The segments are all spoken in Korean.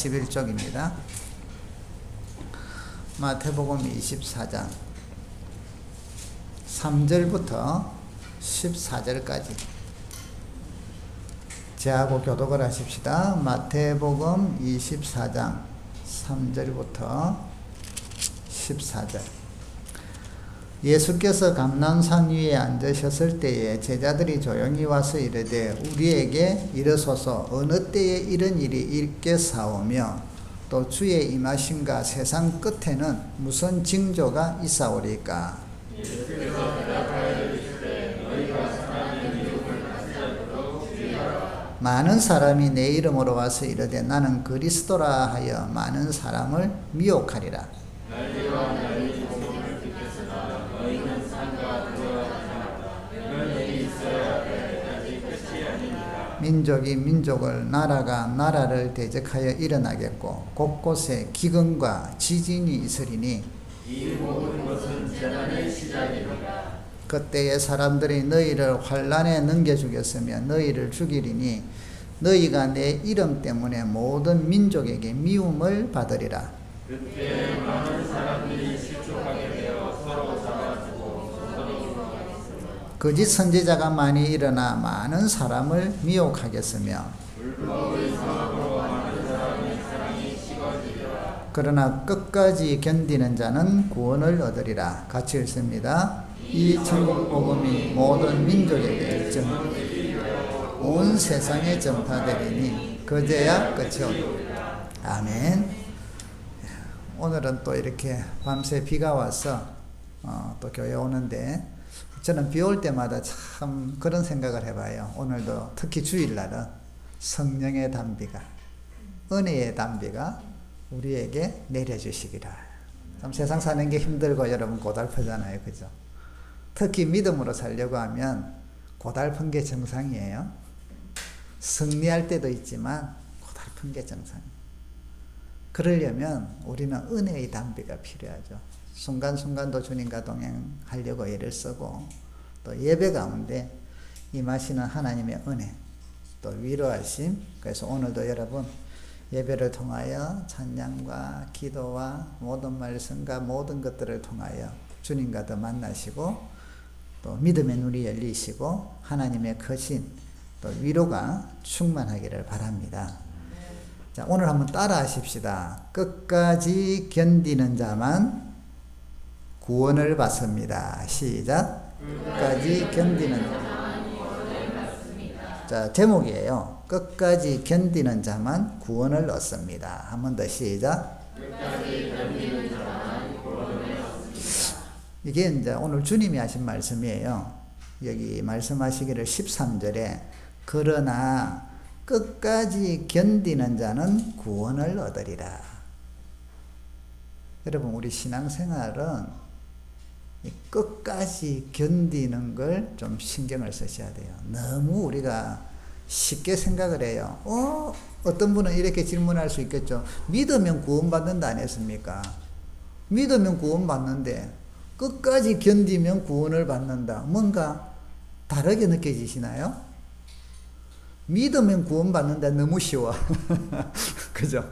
11쪽입니다. 마태복음 24장 3절부터 14절까지 저하고 교독을 하십시다. 마태복음 24장 3절부터 14절. 예수께서 감람산 위에 앉으셨을 때에 제자들이 조용히 와서 이르되 우리에게 이르소서 어느 때에 이런 일이 있겠사오며 또 주의 임하심과 세상 끝에는 무슨 징조가 있사오리까. 예수께서 대답하여 이르시되 너희가 사람의 미움을 받지 않도록 주의하라. 많은 사람이 내 이름으로 와서 이르되 나는 그리스도라 하여 많은 사람을 미혹하리라. 난리와 난리 소문을 듣겠으나 너희는 산과 들어가지 말라. 이런 일이 있어야 때까지 끝이 아니니라. 민족이 민족을 나라가 나라를 대적하여 일어나겠고 곳곳에 기근과 지진이 있으리니 이 모든 것은 재난의 시작이니라. 그때에 사람들이 너희를 환난에 넘겨주겠으며 너희를 죽이리니 너희가 내 이름 때문에 모든 민족에게 미움을 받으리라. 그때 많은 사람들이 실족하게 되어 서로 잡아주고 서로 죽이겠으며 거짓 선지자가 많이 일어나 많은 사람을 미혹하겠으며 불법의 사업으로 많은 사람의 사랑이 식어지리라. 그러나 끝까지 견디는 자는 구원을 얻으리라. 같이 읽습니다. 이 천국 복음이 모든 민족에게 온 세상에 전파되리니 그제야 끝이 오리라. 아멘. 오늘은 또 이렇게 밤새 비가 와서 또 교회 오는데 저는 비 올 때마다 참 그런 생각을 해봐요. 오늘도 특히 주일날은 성령의 단비가, 은혜의 단비가 우리에게 내려주시기를. 참 세상 사는 게 힘들고 여러분 고달프잖아요. 그죠? 특히 믿음으로 살려고 하면 고달픈 게 정상이에요. 승리할 때도 있지만 고달픈 게 정상이에요. 그러려면 우리는 은혜의 단비가 필요하죠. 순간순간도 주님과 동행하려고 애를 쓰고 또 예배 가운데 임하시는 하나님의 은혜, 또 위로하심. 그래서 오늘도 여러분 예배를 통하여 찬양과 기도와 모든 말씀과 모든 것들을 통하여 주님과 더 만나시고 또 믿음의 눈이 열리시고 하나님의 크신 또 위로가 충만하기를 바랍니다. 자, 오늘 한번 따라 하십시다. 끝까지 견디는 자만 구원을 받습니다. 시작. 끝까지 견디는 자만 구원을 받습니다. 자, 제목이에요. 끝까지 견디는 자만 구원을 얻습니다. 한 번 더 시작. 끝까지 견디는 자만 구원을 얻습니다. 이게 이제 오늘 주님이 하신 말씀이에요. 여기 말씀하시기를 13절에 그러나 끝까지 견디는 자는 구원을 얻으리라. 여러분 우리 신앙생활은 끝까지 견디는 걸 좀 신경을 쓰셔야 돼요. 너무 우리가 쉽게 생각을 해요. 어떤 분은 이렇게 질문할 수 있겠죠. 믿으면 구원받는다 안 했습니까? 믿으면 구원받는데 끝까지 견디면 구원을 받는다. 뭔가 다르게 느껴지시나요? 믿으면 구원받는다 너무 쉬워. 그죠?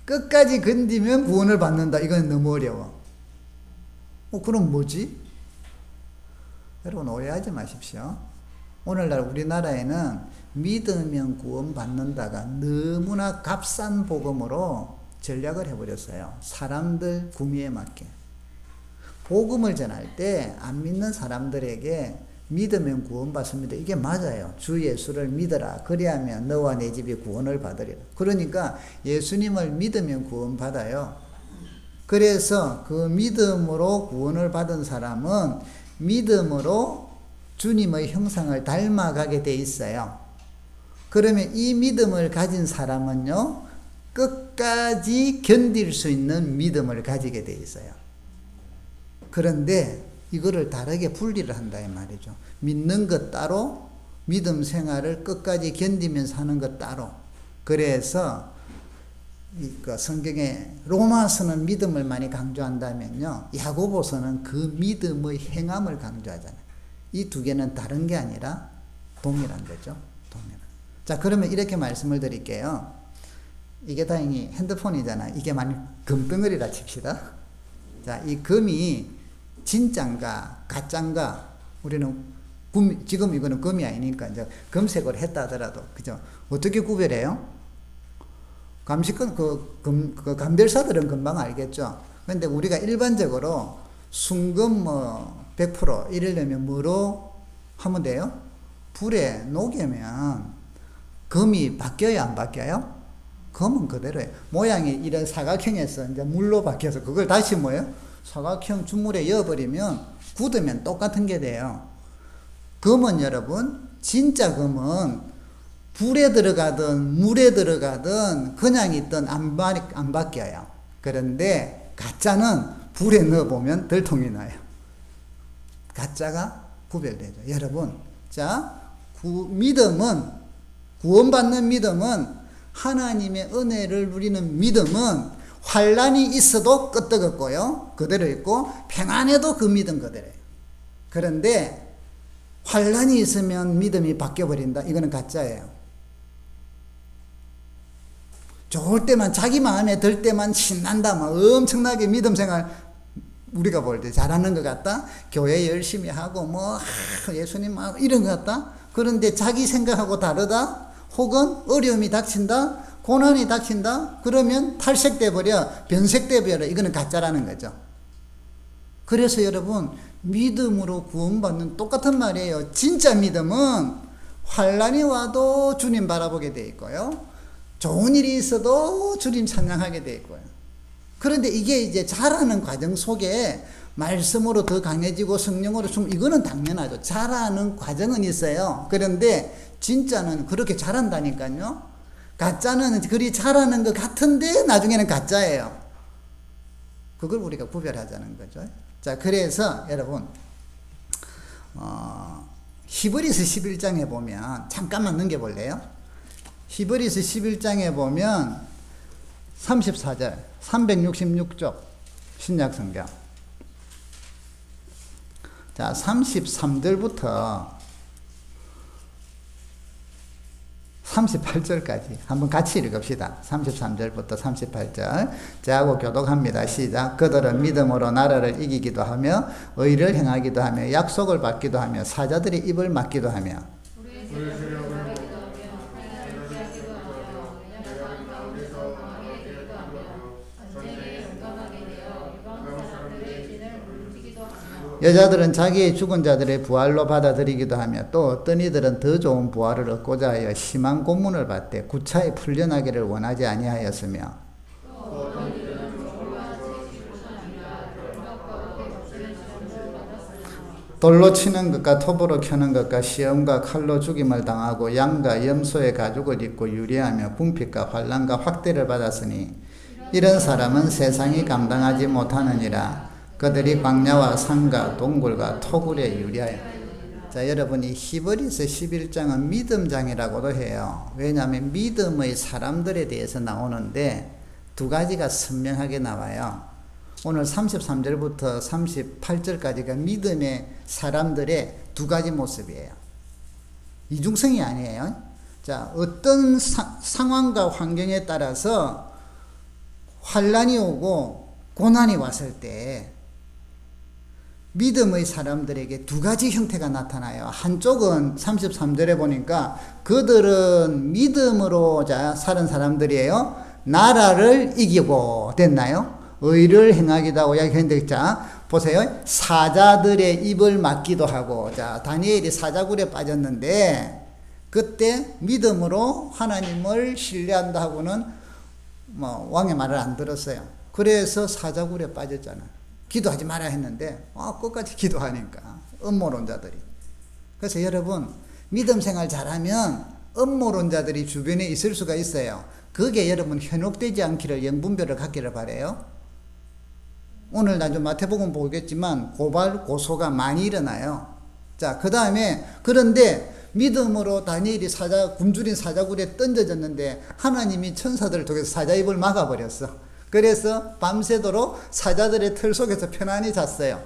끝까지 견디면 구원을 받는다 이건 너무 어려워. 그럼 뭐지? 여러분 오해하지 마십시오. 오늘날 우리나라에는 믿으면 구원받는다가 너무나 값싼 복음으로 전략을 해버렸어요. 사람들 구미에 맞게. 복음을 전할 때 안 믿는 사람들에게 믿으면 구원받습니다. 이게 맞아요. 주 예수를 믿어라. 그리하면 너와 내 집이 구원을 받으리라. 그러니까 예수님을 믿으면 구원받아요. 그래서 그 믿음으로 구원을 받은 사람은 믿음으로 주님의 형상을 닮아가게 돼 있어요. 그러면 이 믿음을 가진 사람은요, 끝까지 견딜 수 있는 믿음을 가지게 돼 있어요. 그런데 이거를 다르게 분리를 한다 이 말이죠. 믿는 것 따로, 믿음 생활을 끝까지 견디면서 하는 것 따로. 그래서 성경에 로마서는 믿음을 많이 강조한다면요, 야고보서는 그 믿음의 행함을 강조하잖아요. 이 두 개는 다른 게 아니라 동일한 거죠. 동일한. 자, 그러면 이렇게 말씀을 드릴게요. 이게 다행히 핸드폰이잖아. 이게 만약 금덩어리라 칩시다. 자, 이 금이 진짠가 가짠가 우리는 지금 이거는 금이 아니니까 이제 금색으로 했다 하더라도 그죠? 어떻게 구별해요? 감식권 그 감별사들은 금방 알겠죠. 근데 우리가 일반적으로 순금 100% 이러려면 뭐로 하면 돼요? 불에 녹이면 금이 바뀌어요, 안 바뀌어요? 금은 그대로예요. 모양이 이런 사각형에서 이제 물로 바뀌어서 그걸 다시 뭐예요? 사각형 주물에 넣어버리면 굳으면 똑같은 게 돼요. 금은 여러분, 진짜 금은 불에 들어가든 물에 들어가든 그냥 있든 안 바뀌어요. 그런데 가짜는 불에 넣어보면 들통이 나요. 가짜가 구별되죠. 여러분, 자, 믿음은, 구원받는 믿음은, 하나님의 은혜를 누리는 믿음은 환난이 있어도 끄떡없고요. 그대로 있고 평안해도 그 믿음 그대로예요. 그런데 환난이 있으면 믿음이 바뀌어버린다. 이거는 가짜예요. 좋을 때만 자기 마음에 들 때만 신난다. 막 엄청나게 믿음 생활 우리가 볼 때 잘하는 것 같다. 교회 열심히 하고 뭐 예수님 이런 것 같다. 그런데 자기 생각하고 다르다. 혹은 어려움이 닥친다. 고난이 닥친다. 그러면 탈색돼 버려. 변색돼 버려. 이거는 가짜라는 거죠. 그래서 여러분 믿음으로 구원받는 똑같은 말이에요. 진짜 믿음은 환난이 와도 주님 바라보게 돼 있고요. 좋은 일이 있어도 주님 찬양하게 돼 있고요. 그런데 이게 이제 자라는 과정 속에 말씀으로 더 강해지고 성령으로 이거는 당연하죠. 자라는 과정은 있어요. 그런데 진짜는 그렇게 자란다니까요. 가짜는 그리 자라는 것 같은데 나중에는 가짜예요. 그걸 우리가 구별하자는 거죠. 자, 그래서 여러분 히브리서 11장에 보면 잠깐만 넘겨볼래요? 히브리서 11장에 보면 34절 366쪽 신약성경 자 33절부터 38절까지 한번 같이 읽읍시다. 33절부터 38절 저하고 교독합니다. 시작. 그들은 믿음으로 나라를 이기기도 하며 의를 행하기도 하며 약속을 받기도 하며 사자들의 입을 막기도 하며 여자들은 자기의 죽은 자들의 부활로 받아들이기도 하며 또 어떤 이들은 더 좋은 부활을 얻고자 하여 심한 고문을 받되 구차히 풀려나기를 원하지 아니하였으며 돌로 치는 것과 톱으로 켜는 것과 시험과 칼로 죽임을 당하고 양과 염소의 가죽을 입고 유리하며 궁핍과 환난과 확대를 받았으니 이런 사람은 세상이 감당하지 못하느니라. 그들이 광야와 산과 동굴과 토굴에 유리하여. 자, 여러분 이 히브리서 11장은 믿음장이라고도 해요. 왜냐하면 믿음의 사람들에 대해서 나오는데 두 가지가 선명하게 나와요. 오늘 33절부터 38절까지가 믿음의 사람들의 두 가지 모습이에요. 이중성이 아니에요. 자, 어떤 상황과 환경에 따라서 환난이 오고 고난이 왔을 때 믿음의 사람들에게 두 가지 형태가 나타나요. 한쪽은 33절에 보니까 그들은 믿음으로 사는 사람들이에요. 나라를 이기고 됐나요? 의를 행하기도 하고 했는데 자 보세요. 사자들의 입을 막기도 하고 자 다니엘이 사자굴에 빠졌는데 그때 믿음으로 하나님을 신뢰한다 하고는 왕의 말을 안 들었어요. 그래서 사자굴에 빠졌잖아요. 기도하지 말아야 했는데 끝까지 기도하니까 음모론자들이. 그래서 여러분 믿음 생활 잘하면 음모론자들이 주변에 있을 수가 있어요. 그게 여러분 현혹되지 않기를 영분별을 갖기를 바라요. 오늘 나중에 마태복음 보겠지만 고발 고소가 많이 일어나요. 자, 그 다음에 그런데 믿음으로 다니엘이 굶주린 사자굴에 던져졌는데 하나님이 천사들을 통해서 사자 입을 막아버렸어. 그래서 밤새도록 사자들의 털 속에서 편안히 잤어요.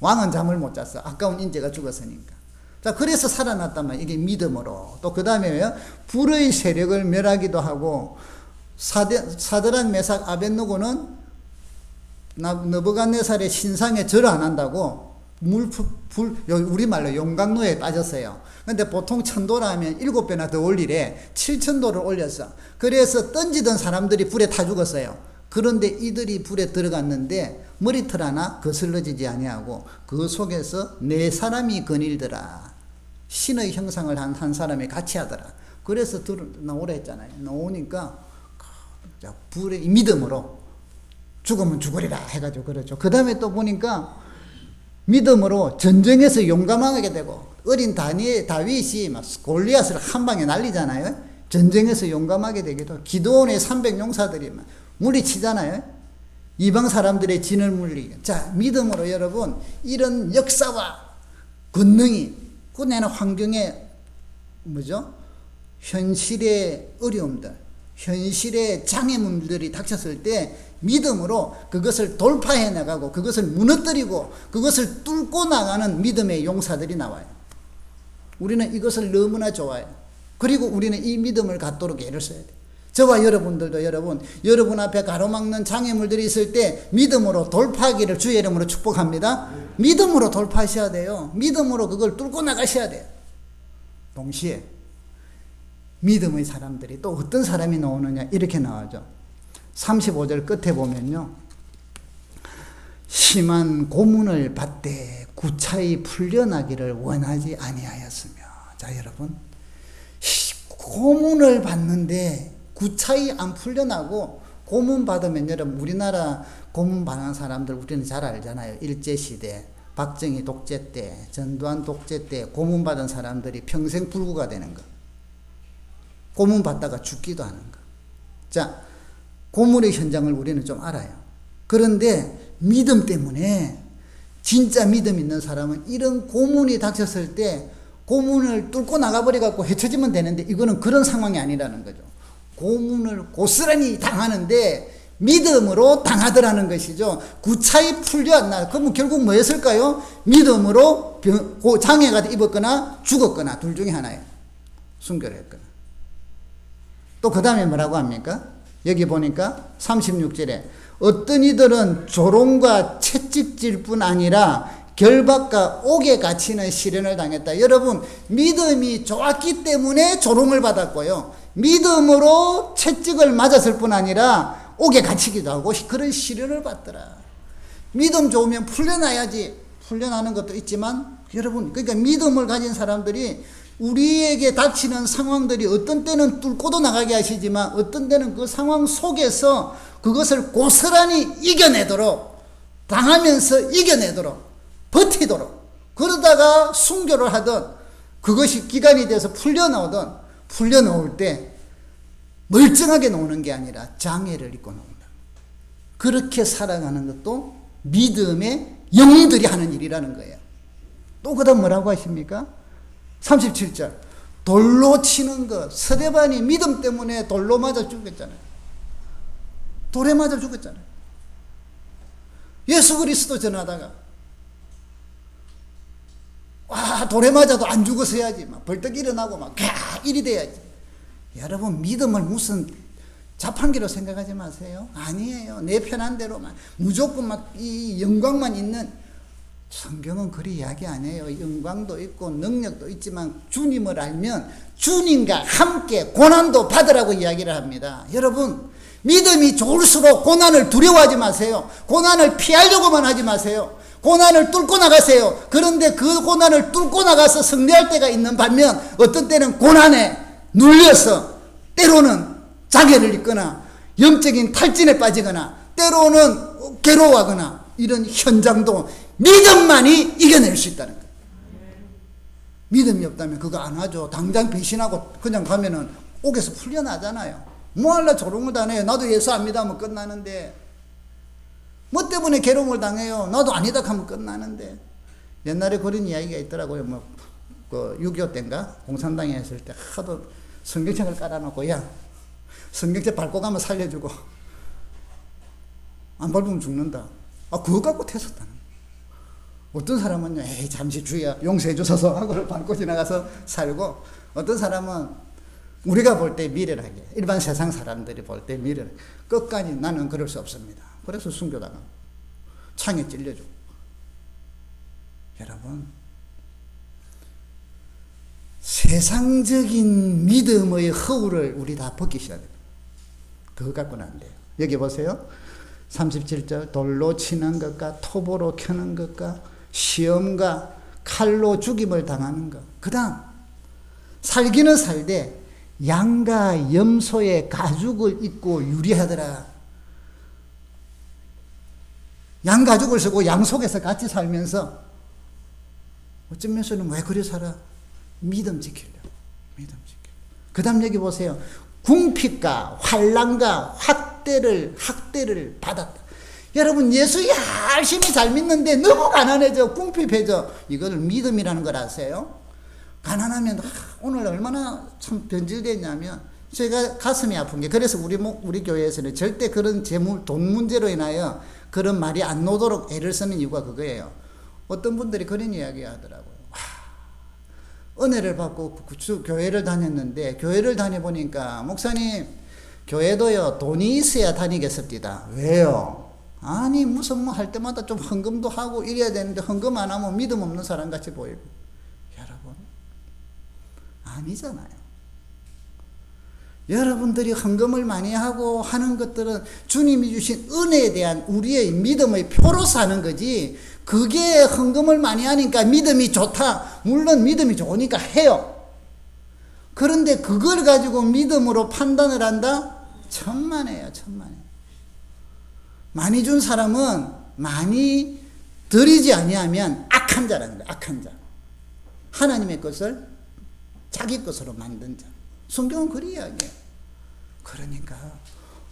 왕은 잠을 못 잤어. 아까운 인재가 죽었으니까. 자, 그래서 살아났단 말이에요. 이게 믿음으로. 또 그 다음에 불의 세력을 멸하기도 하고 사드락 메삭 아벳느고는 느부갓네살의 신상에 절을 안 한다고 우리말로 용광로에 빠졌어요. 근데 보통 1000도라 하면 7배나 더 올리래. 7000도를 올렸어. 그래서 던지던 사람들이 불에 타 죽었어요. 그런데 이들이 불에 들어갔는데 머리털 하나 거슬러지지 아니하고 그 속에서 4사람이 거닐더라. 신의 형상을 한 사람이 같이 하더라. 그래서 나오라 했잖아요. 나오니까 불에 믿음으로 죽으면 죽으리라 해가지고 그러죠. 그 다음에 또 보니까 믿음으로 전쟁에서 용감하게 되고, 어린 다윗이 막 골리앗을 한 방에 날리잖아요. 전쟁에서 용감하게 되기도, 기드온의 300용사들이 막 물리치잖아요. 이방 사람들의 진을 물리게. 자, 믿음으로 여러분 이런 역사와 권능이 내는 환경에 현실의 어려움들, 현실의 장애물들이 닥쳤을 때 믿음으로 그것을 돌파해 나가고 그것을 무너뜨리고 그것을 뚫고 나가는 믿음의 용사들이 나와요. 우리는 이것을 너무나 좋아해요. 그리고 우리는 이 믿음을 갖도록 애를 써야 돼요. 저와 여러분들도 여러분 앞에 가로막는 장애물들이 있을 때 믿음으로 돌파하기를 주의 이름으로 축복합니다. 믿음으로 돌파하셔야 돼요. 믿음으로 그걸 뚫고 나가셔야 돼요. 동시에 믿음의 사람들이 또 어떤 사람이 나오느냐 이렇게 나오죠. 35절 끝에 보면요, 심한 고문을 받되 구차히 풀려나기를 원하지 아니하였으며. 자, 여러분, 고문을 받는데 구차히 안 풀려나고, 고문 받으면 여러분 우리나라 고문 받는 사람들 우리는 잘 알잖아요. 일제시대, 박정희 독재 때, 전두환 독재 때 고문 받은 사람들이 평생 불구가 되는 거, 고문 받다가 죽기도 하는 거. 자, 고문의 현장을 우리는 좀 알아요. 그런데 믿음 때문에, 진짜 믿음 있는 사람은 이런 고문이 닥쳤을 때 고문을 뚫고 나가버려갖고 헤쳐지면 되는데, 이거는 그런 상황이 아니라는 거죠. 고문을 고스란히 당하는데 믿음으로 당하더라는 것이죠. 구차히 풀려 안 나. 그러면 결국 뭐였을까요? 믿음으로 장애가 입었거나 죽었거나 둘 중에 하나예요. 순교를 했거나. 또 그 다음에 뭐라고 합니까? 여기 보니까 36절에 어떤 이들은 조롱과 채찍질 뿐 아니라 결박과 옥에 갇히는 시련을 당했다. 여러분, 믿음이 좋았기 때문에 조롱을 받았고요, 믿음으로 채찍을 맞았을 뿐 아니라 옥에 갇히기도 하고 그런 시련을 받더라. 믿음 좋으면 풀려나야지. 풀려나는 것도 있지만 여러분, 그러니까 믿음을 가진 사람들이 우리에게 닥치는 상황들이 어떤 때는 뚫고도 나가게 하시지만 어떤 때는 그 상황 속에서 그것을 고스란히 이겨내도록, 당하면서 이겨내도록, 버티도록, 그러다가 순교를 하든 그것이 기간이 돼서 풀려나올 때 멀쩡하게 나오는 게 아니라 장애를 입고 나온다. 그렇게 살아가는 것도 믿음의 영웅들이 하는 일이라는 거예요. 또 그 다음 뭐라고 하십니까? 37절, 돌로 치는 것. 스데반이 믿음 때문에 돌로 맞아 죽었잖아요. 돌에 맞아 죽었잖아요. 예수 그리스도 전하다가 돌에 맞아도 안 죽었어야지, 막 벌떡 일어나고 막 이리 돼야지. 여러분, 믿음을 무슨 자판기로 생각하지 마세요. 아니에요. 내 편한 대로만 무조건 막 이 영광만 있는, 성경은 그리 이야기 안 해요. 영광도 있고 능력도 있지만 주님을 알면 주님과 함께 고난도 받으라고 이야기를 합니다. 여러분, 믿음이 좋을수록 고난을 두려워하지 마세요. 고난을 피하려고만 하지 마세요. 고난을 뚫고 나가세요. 그런데 그 고난을 뚫고 나가서 승리할 때가 있는 반면 어떤 때는 고난에 눌려서 때로는 장애를 입거나 영적인 탈진에 빠지거나 때로는 괴로워하거나 이런 현장도 믿음만이 이겨낼 수 있다는 거예요. 믿음이 없다면 그거 안 하죠. 당장 배신하고 그냥 가면은 옥에서 풀려나잖아요. 뭐 할라 조롱을 당해요. 나도 예수 안 믿으면 끝나는데. 뭐 때문에 괴로움을 당해요. 나도 아니다 하면 끝나는데. 옛날에 그런 이야기가 있더라고요. 그 6.25 때인가 공산당에 했을 때 하도 성경책을 깔아놓고, 야, 성경책 밟고 가면 살려주고 안 밟으면 죽는다. 그거 갖고 태웠다는. 어떤 사람은요, 에이 잠시 주여 용서해 주소서 하고 밟고 지나가서 살고, 어떤 사람은 우리가 볼 때 미련하게, 일반 세상 사람들이 볼 때 미련하게. 끝까지 나는 그럴 수 없습니다. 그래서 순교당하고 창에 찔려주고. 여러분, 세상적인 믿음의 허울을 우리 다 벗기셔야 돼요. 그거 갖고는 안 돼요. 여기 보세요. 37절, 돌로 치는 것과 톱으로 켜는 것과 시험과 칼로 죽임을 당하는 것. 그 다음, 살기는 살되 양과 염소의 가죽을 입고 유리하더라. 양 가죽을 쓰고 양 속에서 같이 살면서 어떤 면서는 왜 그리 살아? 믿음 지키려고. 믿음 지키려고. 그 다음 여기 보세요. 궁핍과 환난과 학대를 받았다. 여러분, 예수 열심히 잘 믿는데 너무 가난해져, 궁핍해져. 이걸 믿음이라는 걸 아세요? 가난하면 오늘 얼마나 참 변질됐냐면, 제가 가슴이 아픈 게, 그래서 우리 교회에서는 절대 그런 돈 문제로 인하여 그런 말이 안 나오도록 애를 쓰는 이유가 그거예요. 어떤 분들이 그런 이야기 하더라고요. 은혜를 받고 교회를 다녔는데, 교회를 다녀보니까 목사님, 교회도요 돈이 있어야 다니겠습니다. 왜요? 아니 무슨 뭐 할 때마다 좀 헌금도 하고 이래야 되는데 헌금 안 하면 믿음 없는 사람 같이 보이고. 여러분, 아니잖아요. 여러분들이 헌금을 많이 하고 하는 것들은 주님이 주신 은혜에 대한 우리의 믿음의 표로서 하는 거지, 그게 헌금을 많이 하니까 믿음이 좋다. 물론 믿음이 좋으니까 해요. 그런데 그걸 가지고 믿음으로 판단을 한다? 천만에요, 천만에. 많이 준 사람은 많이 드리지 아니하면 악한 자라는 거예요. 악한 자. 하나님의 것을 자기 것으로 만든 자. 성경은 그리 이야기해요. 그러니까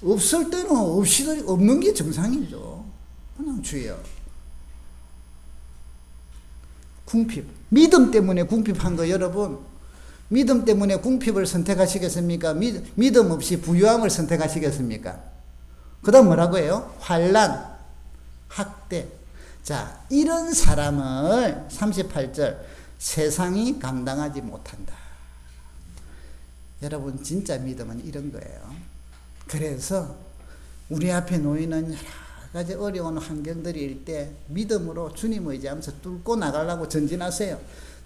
없을 때는 없는 게 정상이죠. 그냥 주여. 궁핍. 믿음 때문에 궁핍한 거, 여러분. 믿음 때문에 궁핍을 선택하시겠습니까? 믿음 없이 부유함을 선택하시겠습니까? 그 다음 뭐라고 해요? 환난, 학대. 자, 이런 사람을 38절, 세상이 감당하지 못한다. 여러분, 진짜 믿음은 이런 거예요. 그래서 우리 앞에 놓이는 여러 가지 어려운 환경들일 때 믿음으로 주님 의지하면서 뚫고 나가려고 전진하세요.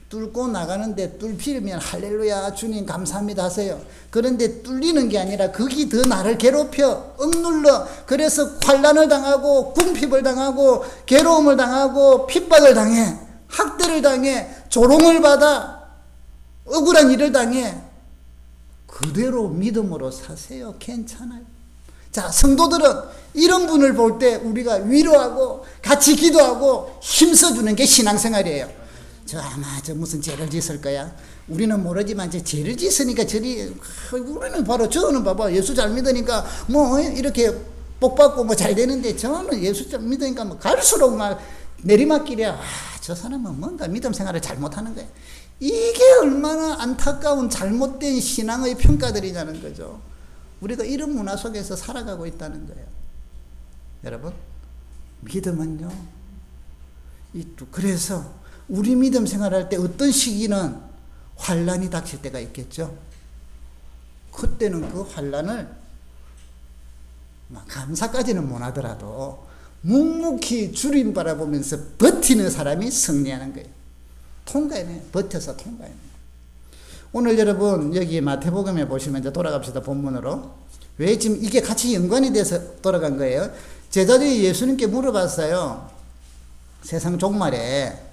뚫고 나가는데 뚫히면 할렐루야 주님 감사합니다 하세요. 그런데 뚫리는 게 아니라 거기 더 나를 괴롭혀 억눌러. 그래서 환난을 당하고 궁핍을 당하고 괴로움을 당하고 핍박을 당해, 학대를 당해, 조롱을 받아, 억울한 일을 당해. 그대로 믿음으로 사세요. 괜찮아요. 자, 성도들은 이런 분을 볼 때 우리가 위로하고 같이 기도하고 힘써주는 게 신앙생활이에요. 저 아마 저 무슨 죄를 짓을 거야. 우리는 모르지만 저 죄를 짓으니까 우리는 바로 저는 봐봐 예수 잘 믿으니까 뭐 이렇게 복 받고 뭐 잘 되는데, 저는 예수 잘 믿으니까 뭐 갈수록 막 내리막길이야. 저 사람은 뭔가 믿음 생활을 잘못하는 거야. 이게 얼마나 안타까운 잘못된 신앙의 평가들이냐는 거죠. 우리가 이런 문화 속에서 살아가고 있다는 거예요. 여러분, 믿음은요, 그래서 우리 믿음 생활할 때 어떤 시기는 환난이 닥칠 때가 있겠죠. 그때는 그 환난을 감사까지는 못하더라도 묵묵히 주님 바라보면서 버티는 사람이 승리하는 거예요. 통과해내. 버텨서 통과해내. 오늘 여러분 여기 마태복음에 보시면 이제 돌아갑시다. 본문으로. 왜 지금 이게 같이 연관이 돼서 돌아간 거예요? 제자들이 예수님께 물어봤어요. 세상 종말에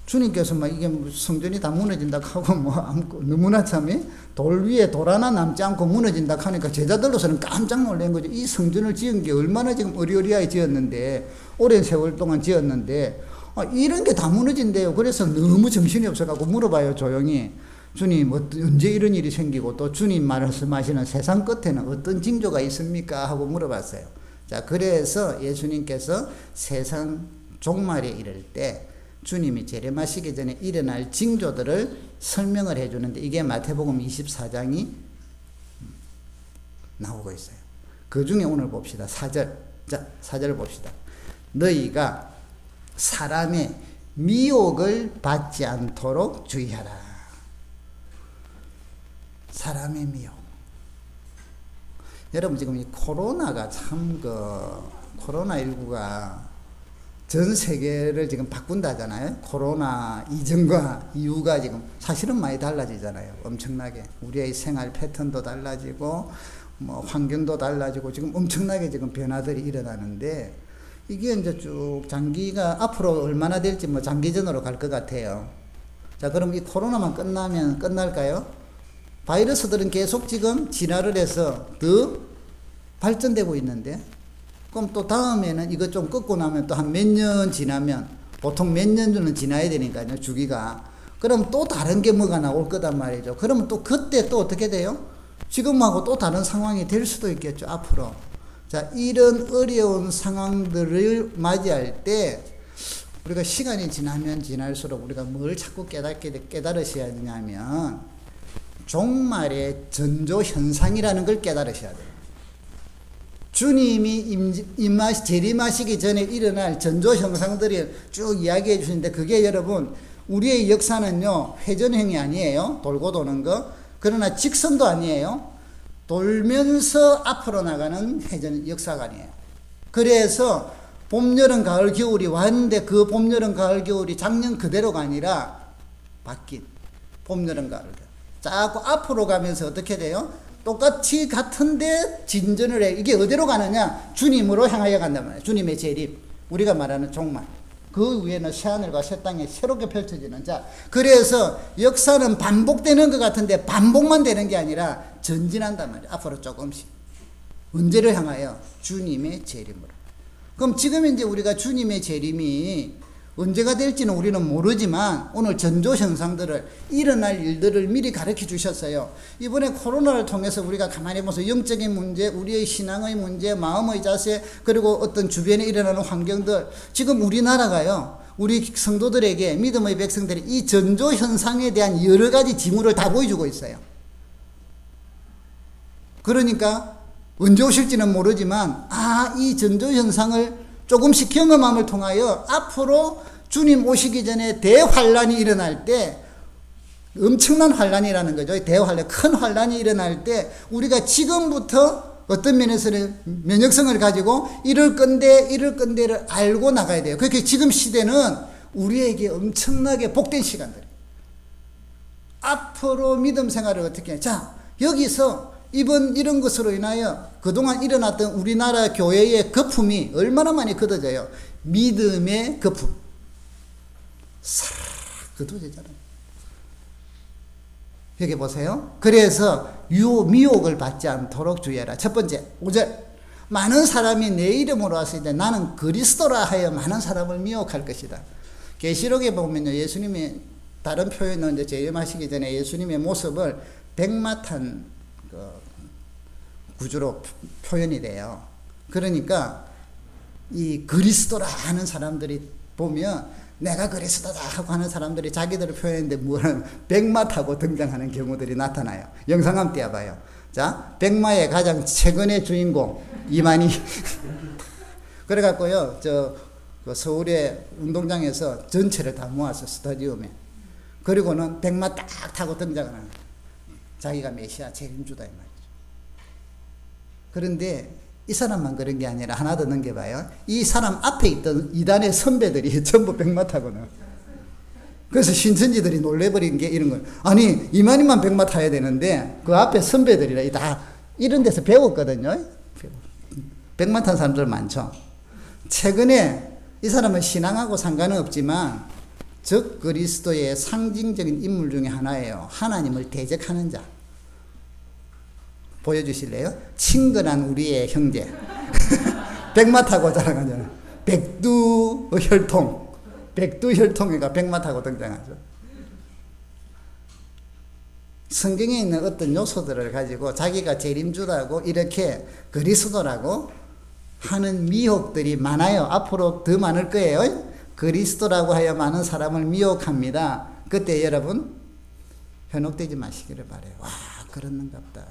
주님께서 막 이게 성전이 다 무너진다 하고 너무나 참이 돌 위에 돌 하나 남지 않고 무너진다 하니까 제자들로서는 깜짝 놀란 거죠. 이 성전을 지은 게 얼마나 지금 어리어리하게 지었는데, 오랜 세월 동안 지었는데 이런 게 다 무너진대요. 그래서 너무 정신이 없어가지고 물어봐요. 조용히. 주님 언제 이런 일이 생기고 또 주님 말씀하시는 세상 끝에는 어떤 징조가 있습니까? 하고 물어봤어요. 자, 그래서 예수님께서 세상 종말에 이를 때 주님이 재림하시기 전에 일어날 징조들을 설명을 해주는데, 이게 마태복음 24장이 나오고 있어요. 그 중에 오늘 봅시다. 4절. 자, 4절을 봅시다. 너희가 사람의 미혹을 받지 않도록 주의하라. 사람의 미혹. 여러분 지금 이 코로나가 참 코로나19가 전 세계를 지금 바꾼다잖아요. 코로나 이전과 이후가 지금 사실은 많이 달라지잖아요. 엄청나게. 우리의 생활 패턴도 달라지고, 환경도 달라지고, 지금 엄청나게 지금 변화들이 일어나는데, 이게 이제 쭉 장기가 앞으로 얼마나 될지 장기전으로 갈 것 같아요. 자, 그럼 이 코로나만 끝나면 끝날까요? 바이러스들은 계속 지금 진화를 해서 더 발전되고 있는데, 그럼 또 다음에는 이거 좀 끊고 나면 또 한 몇 년 지나면, 보통 몇 년은 지나야 되니까요, 주기가. 그럼 또 다른 게 뭐가 나올 거단 말이죠. 그러면 또 그때 또 어떻게 돼요? 지금하고 또 다른 상황이 될 수도 있겠죠, 앞으로. 자, 이런 어려운 상황들을 맞이할 때, 우리가 시간이 지나면 지날수록 우리가 뭘 자꾸 깨달으셔야 되냐면, 종말의 전조 현상이라는 걸 깨달으셔야 돼요. 주님이 재림하시기 전에 일어날 전조 현상들을 쭉 이야기해 주시는데, 그게 여러분, 우리의 역사는요, 회전형이 아니에요. 돌고 도는 거. 그러나 직선도 아니에요. 돌면서 앞으로 나가는 역사가 아니에요. 그래서 봄, 여름, 가을, 겨울이 왔는데, 그 봄, 여름, 가을, 겨울이 작년 그대로가 아니라 바뀐 봄, 여름, 가을, 겨울. 자꾸 앞으로 가면서 어떻게 돼요? 똑같이 같은데 진전을 해. 이게 어디로 가느냐? 주님으로 향하여 간단 말이에요. 주님의 재림. 우리가 말하는 종말. 그 위에는 새하늘과 새 땅이 새롭게 펼쳐지는. 자, 그래서 역사는 반복되는 것 같은데 반복만 되는 게 아니라 전진한단 말이에요. 앞으로 조금씩. 언제를 향하여? 주님의 재림으로. 그럼 지금 이제 우리가 주님의 재림이 언제가 될지는 우리는 모르지만 오늘 전조 현상들을, 일어날 일들을 미리 가르쳐 주셨어요. 이번에 코로나를 통해서 우리가 가만히 보면서 영적인 문제, 우리의 신앙의 문제, 마음의 자세, 그리고 어떤 주변에 일어나는 환경들, 지금 우리나라가요, 우리 성도들에게, 믿음의 백성들이 이 전조 현상에 대한 여러 가지 징후를 다 보여주고 있어요. 그러니까 언제 오실지는 모르지만, 이 전조 현상을 조금씩 경험함을 통하여 앞으로 주님 오시기 전에 대환란이 일어날 때, 엄청난 환란이라는 거죠. 대환란, 큰 환란이 일어날 때 우리가 지금부터 어떤 면에서는 면역성을 가지고 이럴 건데를 알고 나가야 돼요. 그렇게 지금 시대는 우리에게 엄청나게 복된 시간들이에요. 앞으로 믿음 생활을 어떻게 해? 자, 여기서 이런 것으로 인하여 그동안 일어났던 우리나라 교회의 거품이 얼마나 많이 걷어져요. 믿음의 거품. 싹 걷어지잖아요. 여기 보세요. 그래서 미혹을 받지 않도록 주의하라. 첫 번째, 5절. 많은 사람이 내 이름으로 왔을 때 나는 그리스도라 하여 많은 사람을 미혹할 것이다. 계시록에 보면요, 예수님이 다른 표현은 이제 재림하시기 전에 예수님의 모습을 백마탄 구주로 표현이 돼요. 그러니까 이 그리스도라 하는 사람들이 보면 내가 그리스도다 하고 하는 사람들이 자기들을 표현했는데 뭐는 백마 타고 등장하는 경우들이 나타나요. 영상 한번 띄워봐요. 자, 백마의 가장 최근의 주인공 이만희. 그래갖고요, 그 서울의 운동장에서 전체를 다 모아서 스타디움에, 그리고는 백마 딱 타고 등장하는, 자기가 메시아 재림주다 이 말이죠. 그런데 이 사람만 그런 게 아니라 하나 더 넘겨봐요. 이 사람 앞에 있던 이단의 선배들이 전부 백마 타고는. 그래서 신천지들이 놀래버린 게 이런 거예요. 아니, 이만희만 백마 타야 되는데 그 앞에 선배들이라 다 이런 데서 배웠거든요. 백마 탄 사람들 많죠. 최근에 이 사람은 신앙하고 상관은 없지만 적 그리스도의 상징적인 인물 중에 하나예요. 하나님을 대적하는 자. 보여주실래요? 친근한 우리의 형제. 백마 타고 자랑하잖아요. 백두혈통. 백두혈통이가 백마 타고 등장하죠. 성경에 있는 어떤 요소들을 가지고 자기가 재림주라고 이렇게 그리스도라고 하는 미혹들이 많아요. 앞으로 더 많을 거예요. 그리스도라고 하여 많은 사람을 미혹합니다. 그때 여러분 현혹되지 마시기를 바라요. 와, 그렇는갑다.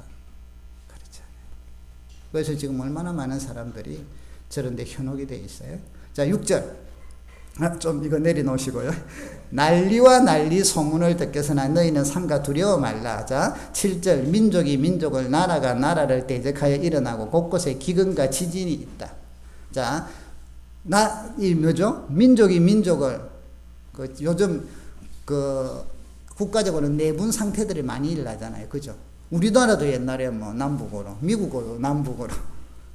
그렇지 않아요. 그래서 지금 얼마나 많은 사람들이 저런 데 현혹이 되어 있어요. 자, 6절. 좀 이거 내려놓으시고요. 난리와 난리 소문을 듣겠으나 너희는 삼가 두려워 말라. 자, 7절 민족이 민족을 나라가 나라를 대적하여 일어나고 곳곳에 기근과 지진이 있다. 자, 이 뭐죠? 민족이 민족을 요즘 국가적으로 내분 상태들이 많이 일어나잖아요. 그죠? 우리나라도 옛날에 뭐 남북으로, 미국으로 남북으로.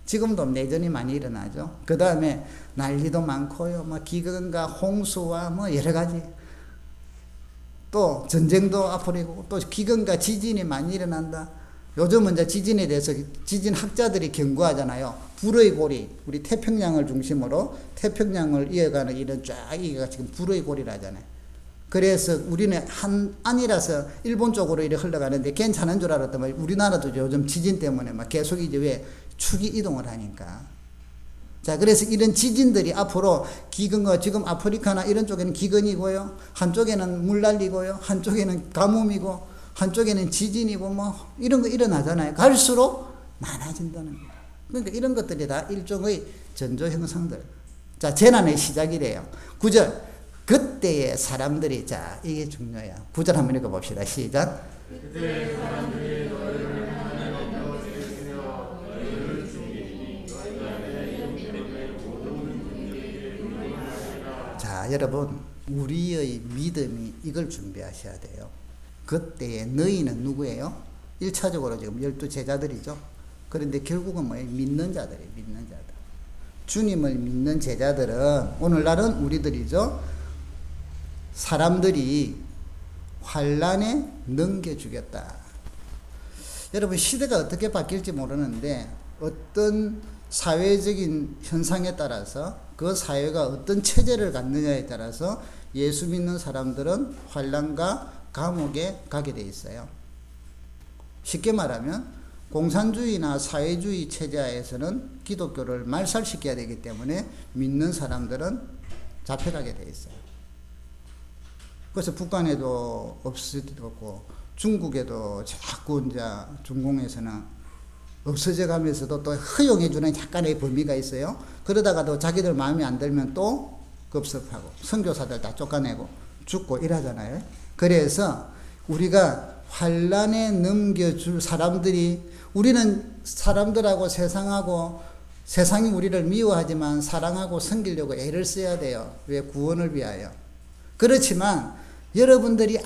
지금도 내전이 많이 일어나죠. 그 다음에 난리도 많고요. 뭐 기근과 홍수와 뭐 여러 가지. 또 전쟁도 앞으로 있고 또 기근과 지진이 많이 일어난다. 요즘은 이제 지진에 대해서 지진 학자들이 경고하잖아요. 불의 고리, 우리 태평양을 중심으로 태평양을 이어가는 이런 쫙 이가 지금 불의 고리라잖아요. 그래서 우리는 안이라서 일본 쪽으로 이렇게 흘러가는데 괜찮은 줄 알았더니 우리나라도 요즘 지진 때문에 막 계속 이제 왜 축이 이동을 하니까. 자, 그래서 이런 지진들이 앞으로 기근과 지금 아프리카나 이런 쪽에는 기근이고요. 한쪽에는 물난리고요. 한쪽에는 가뭄이고 한쪽에는 지진이고 뭐 이런 거 일어나잖아요. 갈수록 많아진다는 거예요. 그러니까 이런 것들이 다 일종의 전조 현상들. 자, 재난의 시작이래요. 9절. 그때의 사람들이, 자, 이게 중요해요. 9절 한번 읽어봅시다. 시작. 그때 사람들이 너희를 하나님께로 지으시며 너희를 죽이니 자, 여러분, 우리의 믿음이 이걸 준비하셔야 돼요. 그때에 너희는 누구예요? 1차적으로 지금 12 제자들이죠. 그런데 결국은 뭐예요? 믿는 자들이에요. 믿는 자들. 주님을 믿는 제자들은 오늘날은 우리들이죠. 사람들이 환난에 넘겨주겠다. 여러분, 시대가 어떻게 바뀔지 모르는데 어떤 사회적인 현상에 따라서 그 사회가 어떤 체제를 갖느냐에 따라서 예수 믿는 사람들은 환난과 감옥에 가게 돼 있어요. 쉽게 말하면 공산주의나 사회주의 체제하에서는 기독교를 말살시켜야 되기 때문에 믿는 사람들은 잡혀가게 돼 있어요. 그래서 북한에도 없어졌고 중국에도 자꾸 이제 중공에서는 없어져 가면서도 또 허용해주는 약간의 범위가 있어요. 그러다가도 자기들 마음에 안 들면 또 급습하고 선교사들 다 쫓아내고 죽고 이러잖아요. 그래서 우리가 환난에 넘겨줄 사람들이, 우리는 사람들하고 세상하고 세상이 우리를 미워하지만 사랑하고 섬기려고 애를 써야 돼요. 왜? 구원을 위하여. 그렇지만 여러분들이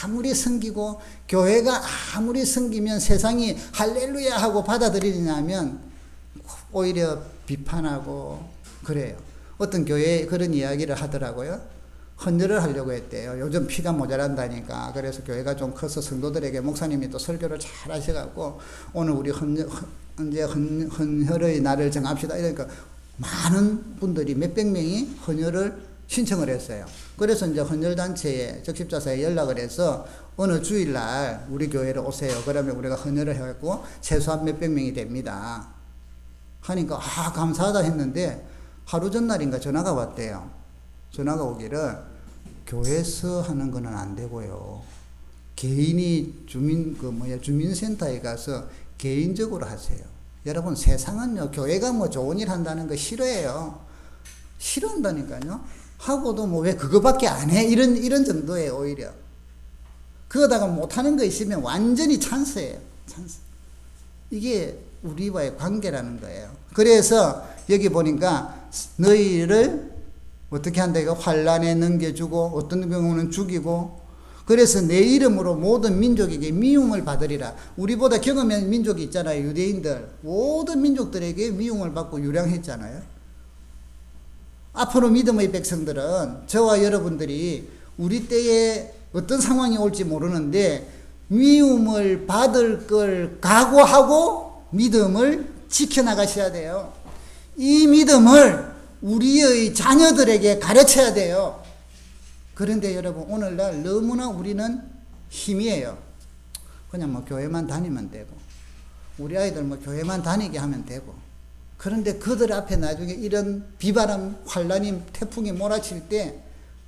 아무리 섬기고 교회가 아무리 섬기면 세상이 할렐루야 하고 받아들이냐면 오히려 비판하고 그래요. 어떤 교회에 그런 이야기를 하더라고요. 헌혈을 하려고 했대요. 요즘 피가 모자란다니까. 그래서 교회가 좀 커서 성도들에게 목사님이 또 설교를 잘 하셔갖고 오늘 우리 헌혈의 날을 정합시다. 이러니까 많은 분들이 몇백 명이 헌혈을 신청을 했어요. 그래서 이제 헌혈단체에 적십자사에 연락을 해서 어느 주일날 우리 교회로 오세요. 그러면 우리가 헌혈을 해갖고 최소한 몇백 명이 됩니다. 하니까 감사하다 했는데 하루 전날인가 전화가 왔대요. 전화가 오기를 교회에서 하는 거는 안 되고요. 개인이 주민센터에 가서 개인적으로 하세요. 여러분, 세상은요, 교회가 뭐 좋은 일 한다는 거 싫어해요. 싫어한다니까요. 하고도 뭐 왜 그거밖에 안 해? 이런 정도예요, 오히려. 그러다가 못하는 거 있으면 완전히 찬스예요. 찬스. 이게 우리와의 관계라는 거예요. 그래서 여기 보니까 너희를 어떻게 한다? 이거 환난에 넘겨주고 어떤 경우는 죽이고, 그래서 내 이름으로 모든 민족에게 미움을 받으리라. 우리보다 경험한 민족이 있잖아요. 유대인들. 모든 민족들에게 미움을 받고 유량했잖아요. 앞으로 믿음의 백성들은 저와 여러분들이 우리 때에 어떤 상황이 올지 모르는데 미움을 받을 걸 각오하고 믿음을 지켜나가셔야 돼요. 이 믿음을 우리의 자녀들에게 가르쳐야 돼요. 그런데 여러분, 오늘날 너무나 우리는 힘이에요. 그냥 뭐 교회만 다니면 되고 우리 아이들 뭐 교회만 다니게 하면 되고, 그런데 그들 앞에 나중에 이런 비바람, 환란이, 태풍이 몰아칠 때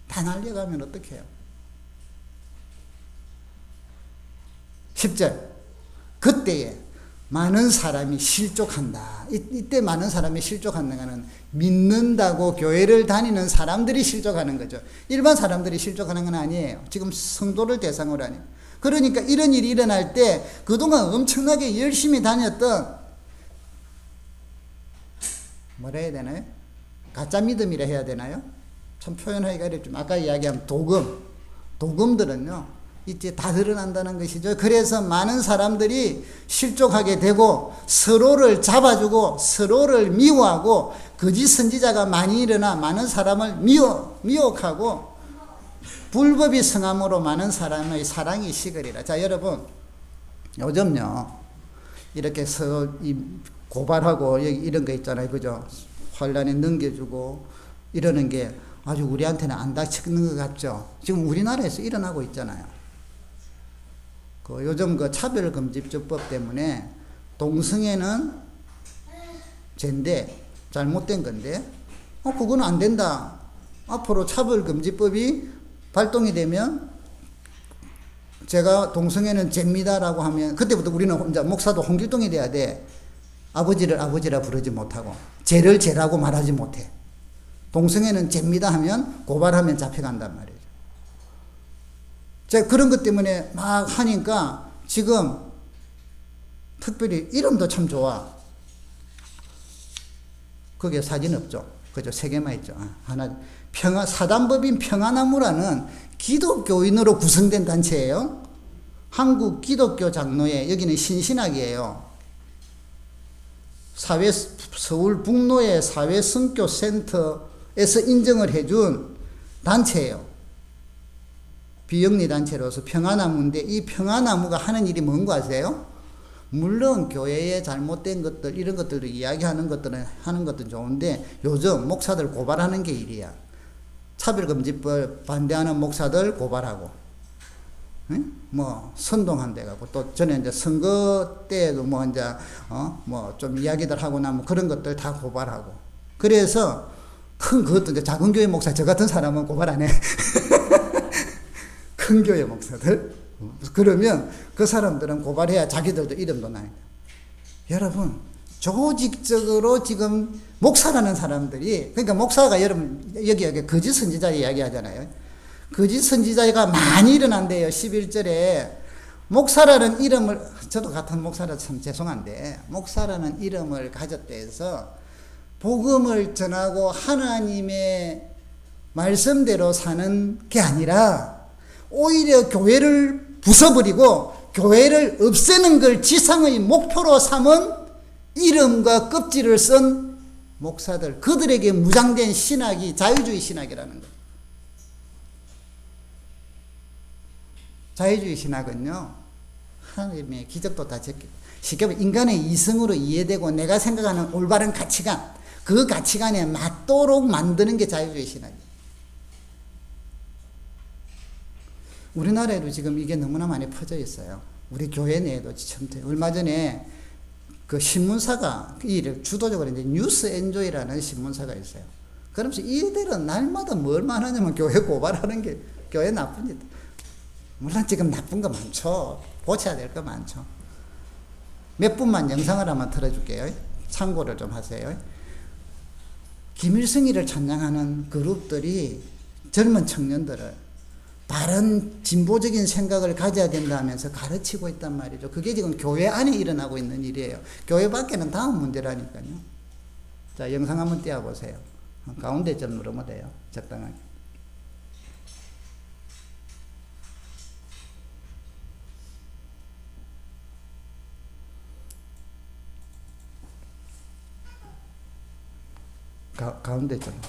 다 날려가면 어떡해요? 10절. 그때에 많은 사람이 실족한다. 이때 많은 사람이 실족하는 거는 믿는다고 교회를 다니는 사람들이 실족하는 거죠. 일반 사람들이 실족하는 건 아니에요. 지금 성도를 대상으로 하니. 그러니까 이런 일이 일어날 때 그동안 엄청나게 열심히 다녔던 뭐라 해야 되나요? 가짜 믿음이라 해야 되나요? 참 표현하기가 어렵지만 아까 이야기한 도금들은요. 이제 다 드러난다는 것이죠. 그래서 많은 사람들이 실족하게 되고 서로를 잡아주고 서로를 미워하고 거짓 선지자가 많이 일어나 많은 사람을 미혹하고 불법이 성함으로 많은 사람의 사랑이 식으리라. 자, 여러분 요즘요 이렇게 고발하고 이런 거 있잖아요. 그죠? 환란에 넘겨주고 이러는 게 아주 우리한테는 안 닥치는 것 같죠? 지금 우리나라에서 일어나고 있잖아요. 요즘 차별금지법 때문에 동성애는 죄인데 잘못된 건데 그거는 안 된다. 앞으로 차별금지법이 발동이 되면 제가 동성애는 죄입니다라고 하면 그때부터 우리는 혼자 목사도 홍길동이 돼야 돼. 아버지를 아버지라 부르지 못하고 죄를 죄라고 말하지 못해. 동성애는 죄입니다 하면 고발하면 잡혀간단 말이에요. 제가 그런 것 때문에 막 하니까 지금 특별히 이름도 참 좋아. 거기에 사진 없죠. 그죠? 3개만 있죠. 하나, 사단법인 평화나무라는 기독교인으로 구성된 단체예요. 한국 기독교 장로회, 여기는 신신학이에요. 서울 북로의 사회선교센터에서 인정을 해준 단체예요. 비영리 단체로서 평화나무인데 이 평화나무가 하는 일이 뭔가 아세요? 물론 교회의 잘못된 것들 이런 것들을 이야기하는 것들은 하는 것도 좋은데 요즘 목사들 고발하는 게 일이야. 차별금지법 반대하는 목사들 고발하고, 응? 선동한 데 가고 또 전에 이제 선거 때도 좀 이야기들 하고 나면 그런 것들 다 고발하고. 그래서 큰 그것도 이제 작은 교회 목사 저 같은 사람은 고발 안 해. 큰 교회 목사들. 그러면 그 사람들은 고발해야 자기들도 이름도 나요. 여러분, 조직적으로 지금 목사라는 사람들이, 그러니까 목사가 여러분, 여기 거짓 선지자 이야기 하잖아요. 거짓 선지자가 많이 일어난대요. 11절에. 목사라는 이름을, 저도 같은 목사라 참 죄송한데, 목사라는 이름을 가졌다 해서 복음을 전하고 하나님의 말씀대로 사는 게 아니라 오히려 교회를 부숴버리고 교회를 없애는 걸 지상의 목표로 삼은 이름과 껍질을 쓴 목사들, 그들에게 무장된 신학이 자유주의 신학이라는 거예요. 자유주의 신학은요, 하나님의 기적도 다 쉽게 말하면 인간의 이성으로 이해되고 내가 생각하는 올바른 가치관, 그 가치관에 맞도록 만드는 게 자유주의 신학이에요. 우리나라에도 지금 이게 너무나 많이 퍼져 있어요. 우리 교회 내에도 얼마 전에 그 신문사가 이를 주도적으로 이제 뉴스 엔조이라는 신문사가 있어요. 그러면서 이들은 날마다 뭘만 하냐면 교회 고발하는 게 교회 나쁜 일. 물론 지금 나쁜 거 많죠. 고쳐야 될 거 많죠. 몇 분만 영상을 한번 틀어줄게요. 참고를 좀 하세요. 김일성이를 찬양하는 그룹들이 젊은 청년들을 바른 진보적인 생각을 가져야 된다면서 가르치고 있단 말이죠. 그게 지금 교회 안에 일어나고 있는 일이에요. 교회 밖에는 다음 문제라니까요. 자, 영상 한번 띄워보세요. 가운데 좀 누르면 돼요. 적당하게. 가운데 좀.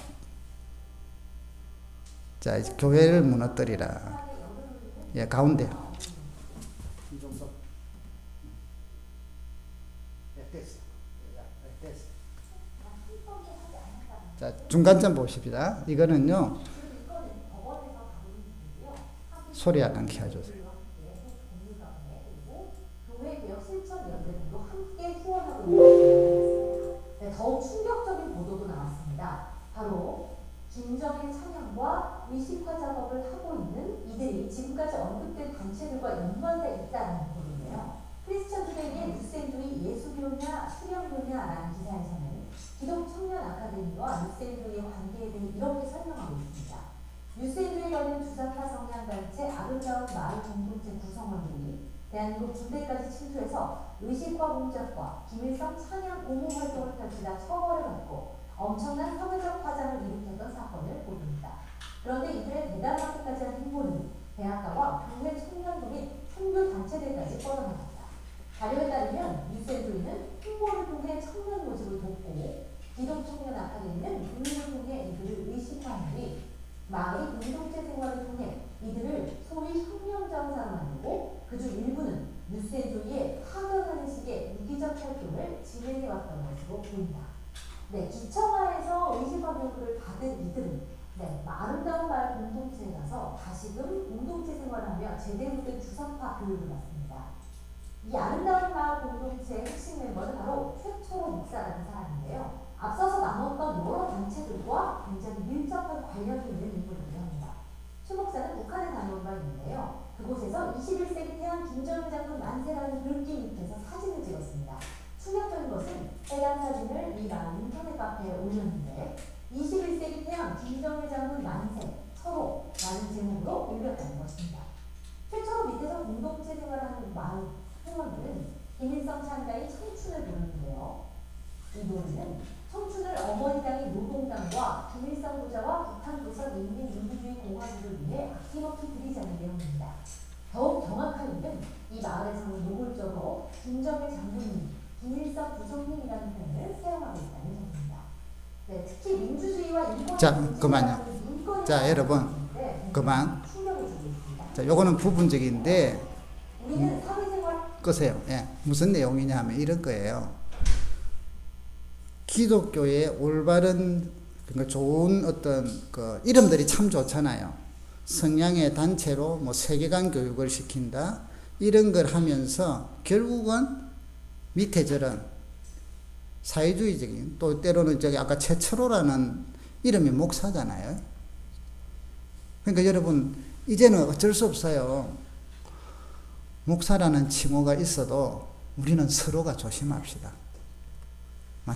자, 이제 교회를 무너뜨리라. 예, 가운데. 자, 중간점 보십시다. 이거는요, 소리 약간 켜주세요. 더욱 충격적인 보도도 나왔습니다. 바로 중적인 찬양과 의식화 작업을 하고 있는 이들이 지금까지 언급된 단체들과 연관되어 있다는 부분이에요. 크리스천 투데이의 뉴스앤조이 예수교냐 수령교냐라는 기사에서는 기독 청년 아카데미와 뉴스앤조이의 관계에 대해 이렇게 설명하고 있습니다. 뉴스앤조이 관련 주사파 성향단체 아름다운 마을 공동체 구성원들이 대한민국 군대까지 침투해서 의식화 공작과 김일성 찬양 옹호 활동을 펼치다 처벌을 받고 엄청난 사회적 파장을 일으켰던 사건을 보입니다. 그런데 이들의 대담하기까지 한 행보는 대학가와 교회 청년들인 선교 단체들까지 뻗어나갑니다. 자료에 따르면 뉴스앤조이는 홍보를 통해 청년 모집을 돕고 기독 청년 아카데미는 교육을 통해 이들을 의식화한 뒤 마을 공동체 생활을 통해 이들을 소위 혁명정사로 만들고 그중 일부는 뉴스앤조이에 파견하는 식의 무기적 활동을 진행해왔던 것으로 보인다. 네, 기청하에서 의식화 교육을 받은 이들은 아름다운 마을 공동체에 가서 다시금 공동체 생활을 하며 제대로 된 주사파 교육을 받습니다. 이 아름다운 마을 공동체의 핵심 멤버는 바로 최초로 목사라는 사람인데요. 앞서서 나눴던 여러 단체들과 굉장히 밀접한 관련이 있는 인물이기도 합니다. 최 목사는 북한에 다녀온 바 있는데요. 그곳에서 21세기 태양 김정일 장군 만세라는 글귀 밑에서 사진을 찍었습니다. 충격적인 것은 빨간 사진을 이 마을 인터넷 카페에 올렸는데 21세기 태양 김정일 장군 만세 서로라는 제목으로 올렸다는 것입니다. 최초로 밑에서 공동체 생활하는 마을 회원들은 김일성 창가의 청춘을 부르는데요. 이 노래는 청춘을 어머니 땅인 노동당과 김일성 부자와 북한 조선 인민민주주의 공화국을 위해 아낌없이 드리자는 내용입니다. 더욱 정확한 일은 이 마을에서는 노골적으로 김정일 장군님, 김일성 부총리라는 표현을 사용하고 있다는 점입니다. 네, 특히 민주주의와 인권 자, 그만요. 자, 여러분, 그만. 자, 요거는 부분적인데 우리는 사회생활 끄세요. 예, 무슨 내용이냐 하면 이런 거예요. 기독교의 올바른 그러니까 좋은 어떤 그 이름들이 참 좋잖아요. 성향의 단체로 뭐 세계관 교육을 시킨다 이런 걸 하면서 결국은 밑에 저런 사회주의적인 또 때로는 저기 아까 최철호라는 이름이 목사잖아요. 그러니까 여러분 이제는 어쩔 수 없어요. 목사라는 칭호가 있어도 우리는 서로가 조심합시다.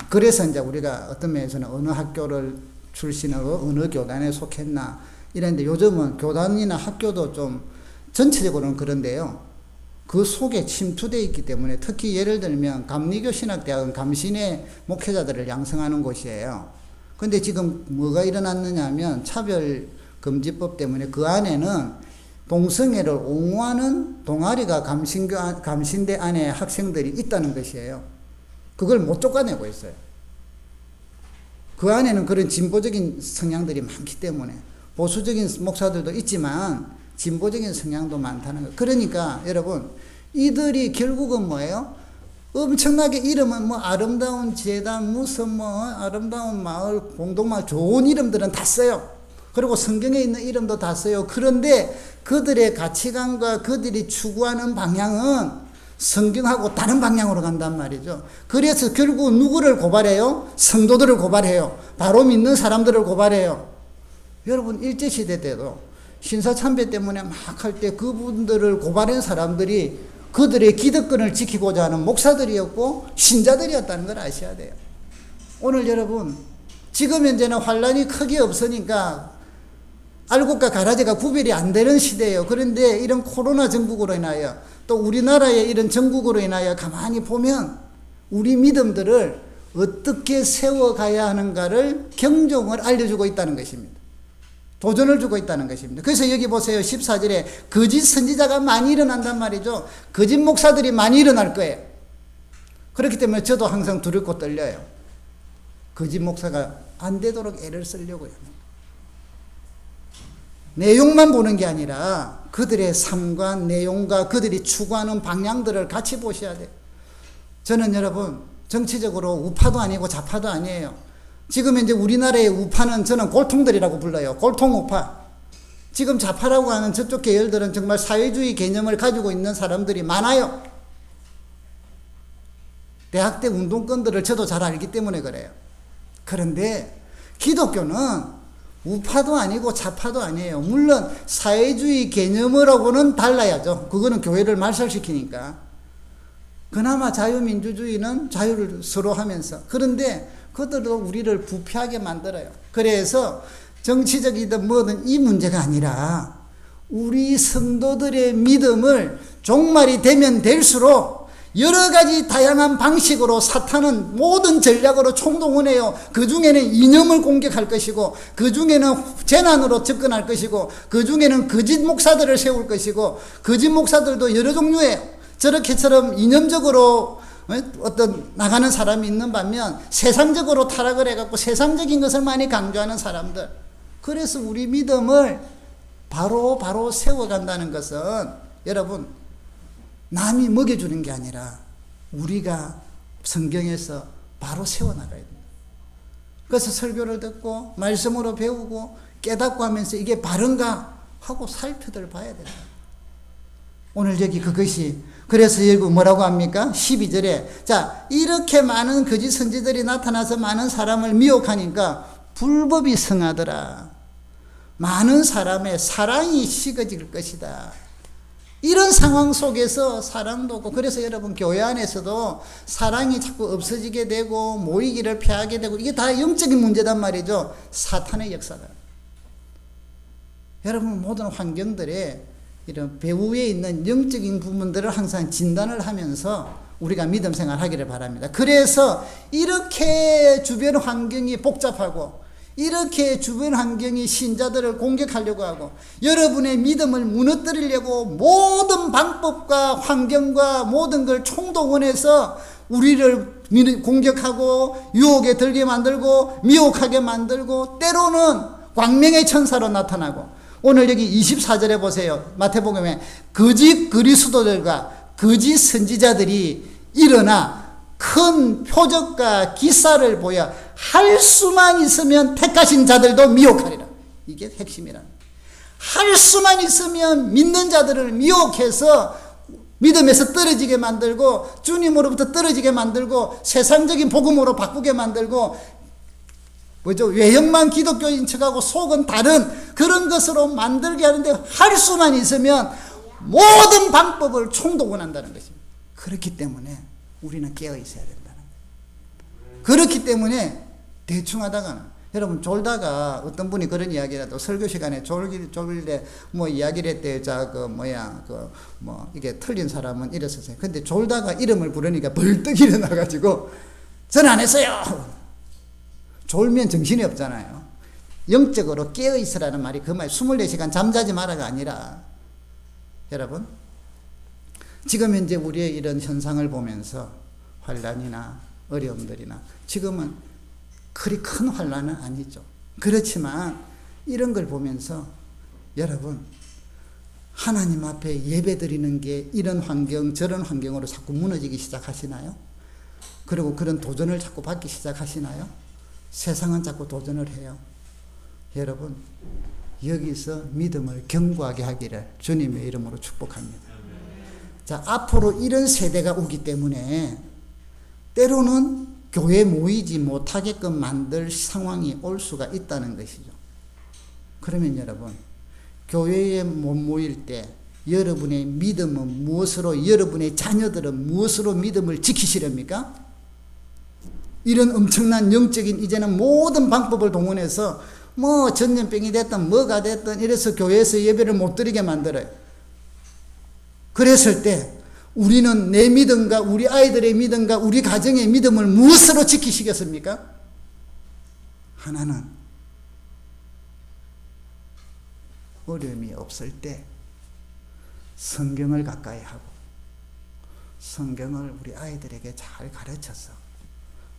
그래서 이제 우리가 어떤 면에서는 어느 학교를 출신하고 어느 교단에 속했나 이랬는데 요즘은 교단이나 학교도 좀 전체적으로는 그런데요. 그 속에 침투되어 있기 때문에 특히 예를 들면 감리교 신학대학은 감신의 목회자들을 양성하는 곳이에요. 근데 지금 뭐가 일어났느냐 하면 차별금지법 때문에 그 안에는 동성애를 옹호하는 동아리가 감신대 안에 학생들이 있다는 것이에요. 그걸 못 쫓아내고 있어요. 그 안에는 그런 진보적인 성향들이 많기 때문에 보수적인 목사들도 있지만 진보적인 성향도 많다는 거예요. 그러니까 여러분 이들이 결국은 뭐예요? 엄청나게 이름은 뭐 아름다운 재단 무슨 뭐 아름다운 마을 공동마을 좋은 이름들은 다 써요. 그리고 성경에 있는 이름도 다 써요. 그런데 그들의 가치관과 그들이 추구하는 방향은 성경하고 다른 방향으로 간단 말이죠. 그래서 결국 누구를 고발해요? 성도들을 고발해요. 바로 믿는 사람들을 고발해요. 여러분 일제시대 때도 신사참배 때문에 막 할 때 그분들을 고발한 사람들이 그들의 기득권을 지키고자 하는 목사들이었고 신자들이었다는 걸 아셔야 돼요. 오늘 여러분 지금 현재는 환란이 크게 없으니까 알곡과 가라지가 구별이 안 되는 시대예요. 그런데 이런 코로나 전국으로 인하여 또 우리나라의 이런 전국으로 인하여 가만히 보면 우리 믿음들을 어떻게 세워가야 하는가를 경종을 알려주고 있다는 것입니다. 도전을 주고 있다는 것입니다. 그래서 여기 보세요. 14절에 거짓 선지자가 많이 일어난단 말이죠. 거짓 목사들이 많이 일어날 거예요. 그렇기 때문에 저도 항상 두렵고 떨려요. 거짓 목사가 안 되도록 애를 쓰려고요. 내용만 보는 게 아니라 그들의 삶과 내용과 그들이 추구하는 방향들을 같이 보셔야 돼요. 저는 여러분 정치적으로 우파도 아니고 좌파도 아니에요. 지금 이제 우리나라의 우파는 저는 골통들이라고 불러요. 골통 우파. 지금 좌파라고 하는 저쪽 계열들은 정말 사회주의 개념을 가지고 있는 사람들이 많아요. 대학 때 운동권들을 저도 잘 알기 때문에 그래요. 그런데 기독교는 우파도 아니고 좌파도 아니에요. 물론 사회주의 개념으로는 달라야죠. 그거는 교회를 말살시키니까. 그나마 자유민주주의는 자유를 서로 하면서. 그런데 그들도 우리를 부패하게 만들어요. 그래서 정치적이든 뭐든 이 문제가 아니라 우리 성도들의 믿음을 종말이 되면 될수록 여러 가지 다양한 방식으로 사탄은 모든 전략으로 총동원해요. 그 중에는 이념을 공격할 것이고, 그 중에는 재난으로 접근할 것이고, 그 중에는 거짓 목사들을 세울 것이고, 거짓 목사들도 여러 종류예요. 저렇게처럼 이념적으로 어떤 나가는 사람이 있는 반면 세상적으로 타락을 해갖고 세상적인 것을 많이 강조하는 사람들. 그래서 우리 믿음을 바로 세워간다는 것은 여러분 남이 먹여주는 게 아니라 우리가 성경에서 바로 세워나가야 됩니다. 그래서 설교를 듣고 말씀으로 배우고 깨닫고 하면서 이게 바른가 하고 살펴들 봐야 됩니다. 오늘 여기 그것이 그래서 여기 뭐라고 합니까? 12절에 자 이렇게 많은 거짓 선지들이 나타나서 많은 사람을 미혹하니까 불법이 성하더라. 많은 사람의 사랑이 식어질 것이다. 이런 상황 속에서 사랑도 없고, 그래서 여러분 교회 안에서도 사랑이 자꾸 없어지게 되고 모이기를 피하게 되고, 이게 다 영적인 문제단 말이죠. 사탄의 역사다. 여러분 모든 환경들에 이런 배후에 있는 영적인 부분들을 항상 진단을 하면서 우리가 믿음 생활 하기를 바랍니다. 그래서 이렇게 주변 환경이 복잡하고 이렇게 주변 환경이 신자들을 공격하려고 하고 여러분의 믿음을 무너뜨리려고 모든 방법과 환경과 모든 걸 총동원해서 우리를 공격하고 유혹에 들게 만들고 미혹하게 만들고 때로는 광명의 천사로 나타나고, 오늘 여기 24절에 보세요. 마태복음에 거짓 그리스도들과 거짓 선지자들이 일어나 큰 표적과 기사를 보여 할 수만 있으면 택하신 자들도 미혹하리라. 이게 핵심이라. 할 수만 있으면 믿는 자들을 미혹해서 믿음에서 떨어지게 만들고 주님으로부터 떨어지게 만들고 세상적인 복음으로 바꾸게 만들고 외형만 기독교인 척하고 속은 다른 그런 것으로 만들게 하는데, 할 수만 있으면 모든 방법을 총동원한다는 것입니다. 그렇기 때문에 우리는 깨어 있어야 된다는 거예요. 그렇기 때문에 대충 하다가는, 여러분 졸다가 어떤 분이 그런 이야기라도 설교 시간에 졸릴 때 뭐 이야기를 했대요. 자, 이게 틀린 사람은 이랬었어요. 근데 졸다가 이름을 부르니까 벌떡 일어나가지고 전 안 했어요. 졸면 정신이 없잖아요. 영적으로 깨어 있으라는 말이 그 말, 24시간 잠자지 마라가 아니라, 여러분 지금 현재 우리의 이런 현상을 보면서 환난이나 어려움들이나, 지금은 그리 큰 환난은 아니죠. 그렇지만 이런 걸 보면서 여러분 하나님 앞에 예배 드리는 게 이런 환경 저런 환경으로 자꾸 무너지기 시작하시나요? 그리고 그런 도전을 자꾸 받기 시작하시나요? 세상은 자꾸 도전을 해요. 여러분 여기서 믿음을 견고하게 하기를 주님의 이름으로 축복합니다. 자, 앞으로 이런 세대가 오기 때문에 때로는 교회에 모이지 못하게끔 만들 상황이 올 수가 있다는 것이죠. 그러면 여러분 교회에 못 모일 때 여러분의 믿음은 무엇으로, 여러분의 자녀들은 무엇으로 믿음을 지키시렵니까? 이런 엄청난 영적인 이제는 모든 방법을 동원해서 뭐 전염병이 됐든 뭐가 됐든 이래서 교회에서 예배를 못 드리게 만들어요. 그랬을 때 우리는 내 믿음과 우리 아이들의 믿음과 우리 가정의 믿음을 무엇으로 지키시겠습니까? 하나는 어려움이 없을 때 성경을 가까이 하고 성경을 우리 아이들에게 잘 가르쳐서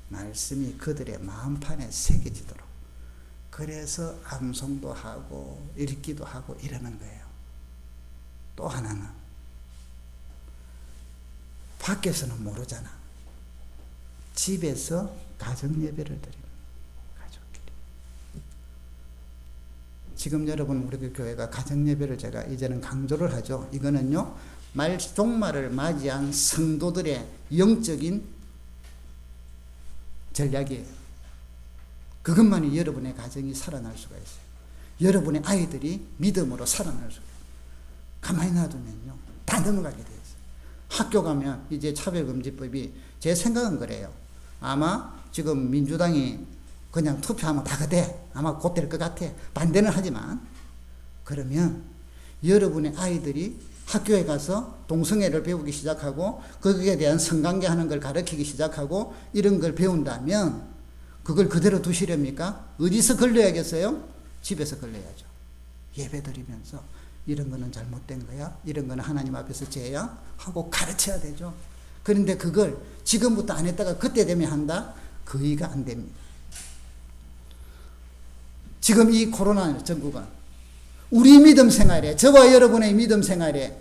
말씀이 그들의 마음판에 새겨지도록, 그래서 암송도 하고 읽기도 하고 이러는 거예요. 또 하나는 밖에서는 모르잖아. 집에서 가정 예배를 드리는 가족끼리. 지금 여러분 우리 교회가 가정 예배를 제가 이제는 강조를 하죠. 이거는요 종말을 맞이한 성도들의 영적인 전략이에요. 그것만이 여러분의 가정이 살아날 수가 있어요. 여러분의 아이들이 믿음으로 살아날 수가 있어요. 가만히 놔두면요 다 넘어가게 돼 있어요. 학교 가면 이제 차별금지법이 제 생각은 그래요. 아마 지금 민주당이 그냥 투표하면 다 그대 아마 곧 될 것 같아. 반대는 하지만 그러면 여러분의 아이들이 학교에 가서 동성애를 배우기 시작하고 거기에 대한 성관계하는 걸 가르치기 시작하고 이런 걸 배운다면 그걸 그대로 두시렵니까? 어디서 걸려야겠어요? 집에서 걸려야죠. 예배 드리면서 이런 거는 잘못된 거야. 이런 거는 하나님 앞에서 죄야 하고 가르쳐야 되죠. 그런데 그걸 지금부터 안 했다가 그때 되면 한다? 그의가 안 됩니다. 지금 이 코로나 전국은 우리 믿음 생활에, 저와 여러분의 믿음 생활에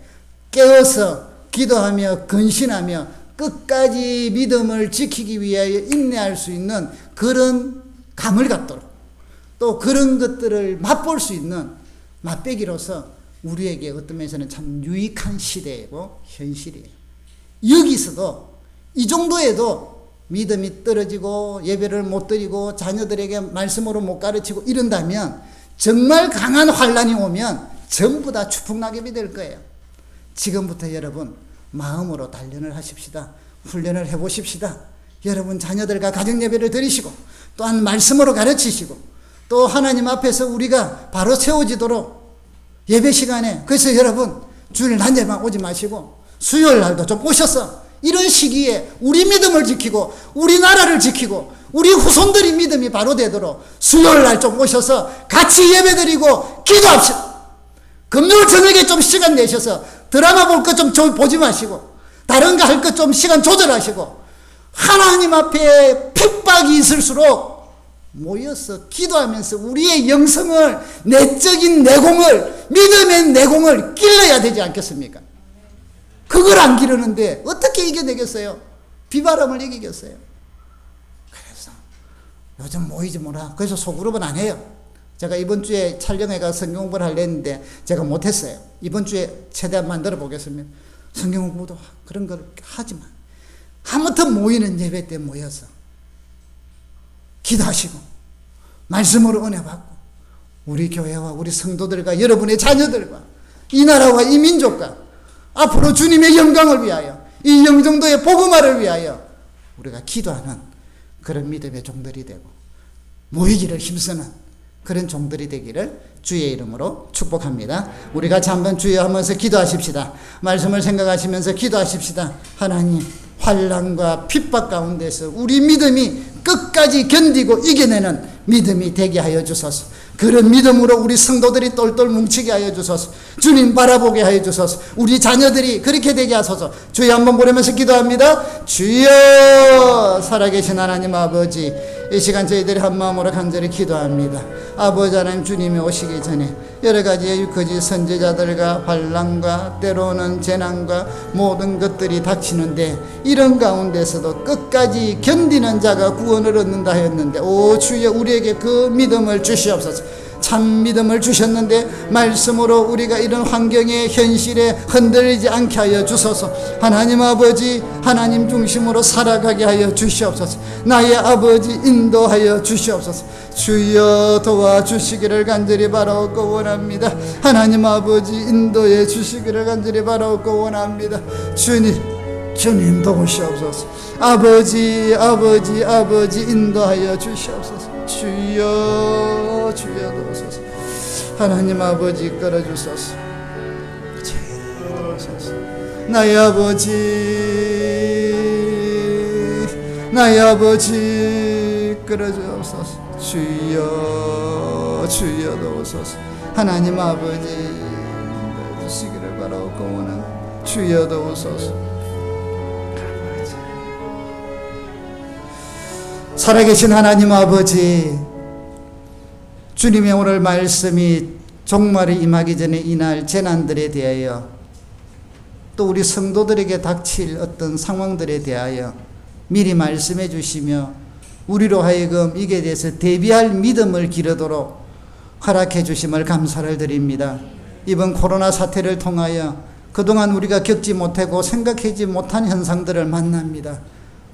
깨어서 기도하며 근신하며 끝까지 믿음을 지키기 위하여 인내할 수 있는 그런 감을 갖도록 또 그런 것들을 맛볼 수 있는 맛배기로서 우리에게 어떤 면에서는 참 유익한 시대이고 현실이에요. 여기서도 이 정도에도 믿음이 떨어지고 예배를 못 드리고 자녀들에게 말씀으로 못 가르치고 이런다면 정말 강한 환란이 오면 전부 다 추풍낙엽이 될 거예요. 지금부터 여러분 마음으로 단련을 하십시다. 훈련을 해보십시다. 여러분 자녀들과 가정예배를 드리시고 또한 말씀으로 가르치시고 또 하나님 앞에서 우리가 바로 세워지도록 예배 시간에 그래서 여러분 주일 낮에만 오지 마시고 수요일 날도 좀 오셔서 이런 시기에 우리 믿음을 지키고 우리나라를 지키고 우리 후손들이 믿음이 바로 되도록 수요일 날 좀 오셔서 같이 예배드리고 기도합시다. 금요일 저녁에 좀 시간 내셔서 드라마 볼 것 좀 보지 마시고 다른 거 할 것 좀 시간 조절하시고 하나님 앞에 핍박이 있을수록 모여서 기도하면서 우리의 영성을 내적인 내공을 믿음의 내공을 길러야 되지 않겠습니까? 그걸 안 기르는데 어떻게 이겨내겠어요? 비바람을 이기겠어요? 그래서 요즘 모이지 마라. 그래서 소그룹은 안 해요. 제가 이번 주에 촬영회 가서 성경 공부를 하려 했는데 제가 못했어요. 이번 주에 최대한 만들어 보겠습니다. 성경 공부도 그런 걸 하지만 아무튼 모이는 예배 때 모여서 기도하시고 말씀으로 은혜 받고 우리 교회와 우리 성도들과 여러분의 자녀들과 이 나라와 이 민족과 앞으로 주님의 영광을 위하여 이 영정도의 복음화를 위하여 우리가 기도하는 그런 믿음의 종들이 되고 모이기를 힘쓰는 그런 종들이 되기를 주의 이름으로 축복합니다. 우리 같이 한번 주여 하면서 기도하십시다. 말씀을 생각하시면서 기도하십시다. 하나님 환난과 핍박 가운데서 우리 믿음이 끝까지 견디고 이겨내는 믿음이 되게 하여 주소서. 그런 믿음으로 우리 성도들이 똘똘 뭉치게 하여 주소서. 주님 바라보게 하여 주소서. 우리 자녀들이 그렇게 되게 하소서. 주여 한번 보내면서 기도합니다. 주여 살아계신 하나님 아버지 이 시간 저희들이 한 마음으로 간절히 기도합니다. 아버지 하나님 주님이 오시기 전에 여러 가지의 거짓 선지자들과 환난과 때로는 재난과 모든 것들이 닥치는데 이런 가운데서도 끝까지 견디는 자가 구원을 얻는다 하였는데 오 주여 우리에게 그 믿음을 주시옵소서. 참 믿음을 주셨는데 말씀으로 우리가 이런 환경의 현실에 흔들리지 않게 하여 주소서. 하나님 아버지 하나님 중심으로 살아가게 하여 주시옵소서. 나의 아버지 인도하여 주시옵소서. 주여 도와주시기를 간절히 바라옵고 원합니다. 하나님 아버지 인도해 주시기를 간절히 바라옵고 원합니다. 주님 도우시옵소서. 아버지 인도하여 주시옵소서. 주여 도우소서. 하나님 아버지 끌어주소서. 주여 도우소서. 나의 아버지 끌어주옵소서. 주여 도우소서. 하나님 아버지 주시기를 바라옵고 원합니다. 주여 도우소서. 살아계신 하나님 아버지 주님의 오늘 말씀이 종말이 임하기 전에 이날 재난들에 대하여 또 우리 성도들에게 닥칠 어떤 상황들에 대하여 미리 말씀해 주시며 우리로 하여금 이게 대해서 대비할 믿음을 기르도록 허락해 주심을 감사를 드립니다. 이번 코로나 사태를 통하여 그동안 우리가 겪지 못하고 생각하지 못한 현상들을 만납니다.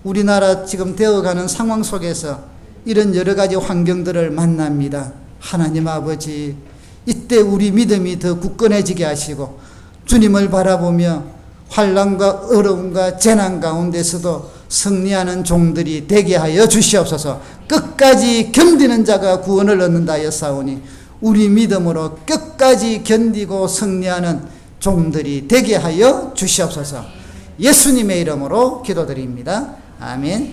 우리나라 지금 되어가는 상황 속에서 이런 여러 가지 환경들을 만납니다. 하나님 아버지 이때 우리 믿음이 더 굳건해지게 하시고 주님을 바라보며 환난과 어려움과 재난 가운데서도 승리하는 종들이 되게 하여 주시옵소서. 끝까지 견디는 자가 구원을 얻는다 하였사오니 우리 믿음으로 끝까지 견디고 승리하는 종들이 되게 하여 주시옵소서. 예수님의 이름으로 기도드립니다. 아멘.